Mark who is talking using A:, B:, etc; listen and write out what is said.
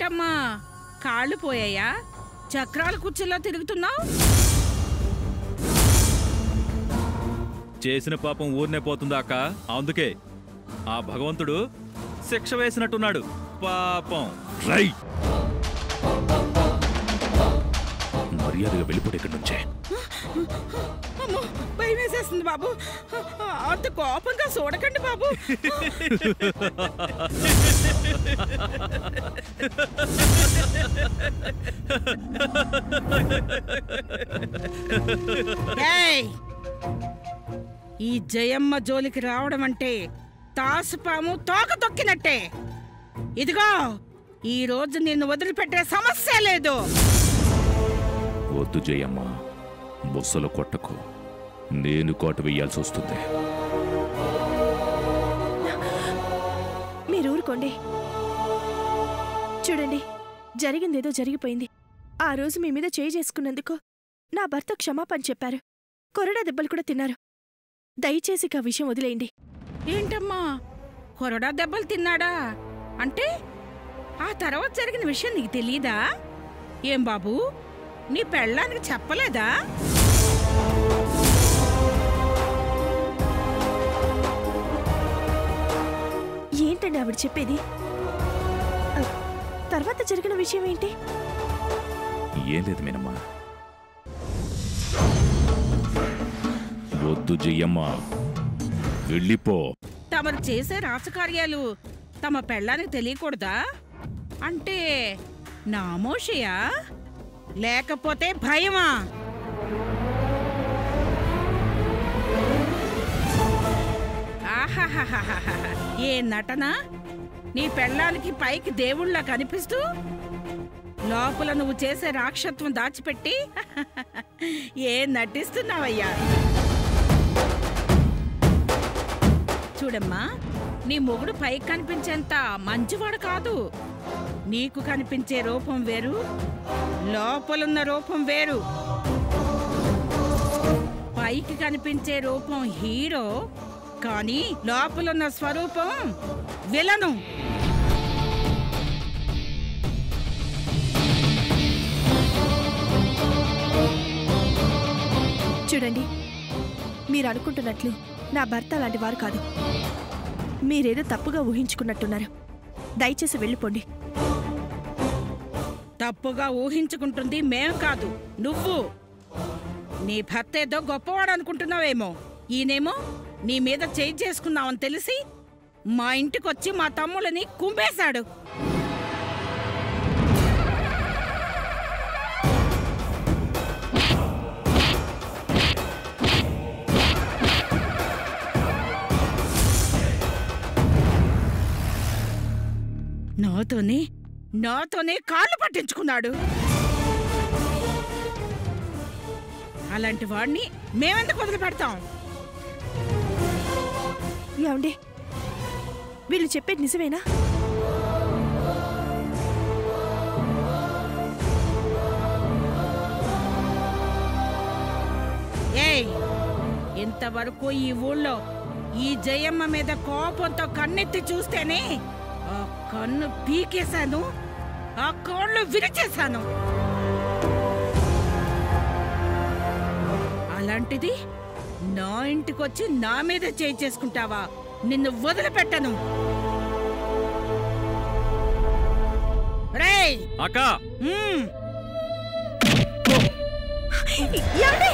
A: ఏంటమ్మా కాళ్ళు పోయాయా? చక్రాల కుర్చీలో తిరుగుతున్నావు?
B: చేసిన పాపం ఊరినే పోతుందా అక్క? అందుకే ఆ భగవంతుడు శిక్ష వేసినట్టున్నాడు పాపం. రై మర్యాదగా వెళ్ళిపోతే ఇక్కడి నుంచే.
A: అమ్మో భయం వేసేస్తుంది బాబు. అంత కోపంగా చూడకండి బాబు. ఈ జయమ్మ జోలికి రావడం అంటే తాసుపాము తోక తొక్కినట్టే. ఇదిగో ఈ రోజు నిన్ను వదిలిపెట్టే సమస్య లేదు.
B: వద్దు జయమ్మ, బొస్సలు కొట్టకు. నేను కోట వెయ్యాల్సి వస్తుంది.
C: మీరు ఊరుకోండి. చూడండి, జరిగిందేదో జరిగిపోయింది. ఆ రోజు మీ మీద చేయి చేసుకున్నందుకు నా భర్త క్షమాపణ చెప్పారు. కొరడా దెబ్బలు కూడా తిన్నారు. దయచేసి ఆ విషయం వదిలేయండి.
A: ఏంటమ్మా కొరడా దెబ్బలు తిన్నాడా? అంటే ఆ తర్వాత జరిగిన విషయం నీకు తెలీదా? ఏం బాబు, నీ పెళ్ళానికి చెప్పలేదా?
C: ఏంటండి ఆవిడ చెప్పేది? తర్వాత జరిగిన విషయం ఏంటి?
B: ఏం లేదు మీనమ్మా. వద్దు జయమ్మ, వెళ్ళిపో.
A: తమరు చేసే రాజకార్యాలు తమ పెళ్ళానికి తెలియకూడదా? అంటే నామోషయా లేకపోతే భయమా? ఆహాహాహాహా, ఏ నటన! నీ పెళ్ళానికి పైకి దేవుళ్ళ కనిపిస్తూ లోపల నువ్వు చేసే రాక్షత్వం దాచిపెట్టి ఏ నటిస్తున్నావయ్యా? చూడమ్మా, నీ మొగుడు పైకి కనిపించేంత మంచివాడు కాదు. నీకు కనిపించే రూపం వేరు, లోపలున్న రూపం వేరు. పైకి కనిపించే రూపం హీరో, కానీ లోపలున్న స్వరూపం విలను.
C: చూడండి, మీరు అనుకుంటున్నట్లు నా భర్త అలాంటి వారు కాదు. మీరేదో తప్పుగా ఊహించుకున్నట్టున్నారు. దయచేసి వెళ్ళిపోండి.
A: తప్పుగా ఊహించుకుంటుంది మేం కాదు, నువ్వు. నీ భర్త ఏదో గొప్పవాడు అనుకుంటున్నావేమో. ఈయనేమో నీ మీద చేయి చేసుకున్నావని తెలిసి మా ఇంటికొచ్చి మా తమ్ముళ్ళని కుంపేశాడు. నాతోనే కాళ్ళు పట్టించుకున్నాడు. అలాంటి వాడిని మేమెందుకు వదిలిపెడతాం?
C: ఏమండి, వీళ్ళు చెప్పేది నిజమేనా?
A: ఏయ్, ఇంతవరకు ఈ ఊళ్ళో ఈ జయమ్మ మీద కోపంతో కన్నెత్తి చూస్తేనే ఆ కన్ను పీకేశాను, ఆ కాళ్ళు విరిచేశాను. అలాంటిది నా ఇంటికొచ్చి నా మీద చేయి చేసుకుంటావా? నిన్ను వదిలిపెట్టను. రేయ్
B: అక్క,
C: ఏమండి?